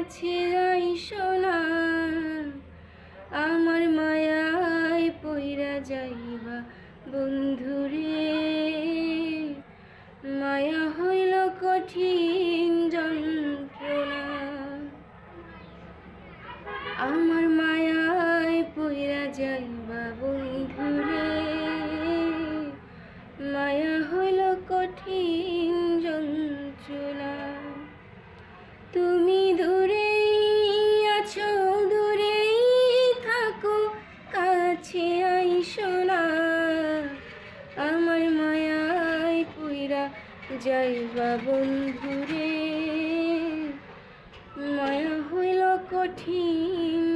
কাছে আইসো না, আমার মায়ায় পইরা যাইবা বন্ধুরে। মায়া হইল কঠিন যন্ত্রণা, আমার মায়ায় পইরা যাইবা বন্ধুরে। মায়া হইল কঠিন যন্ত্রণা। তুমি দূরেই আছো, দূরেই থাকো, কাছে আইসো না, আমার মায়ায় পইরা যাইবা বন্ধুরে। মায়া হইল কঠিন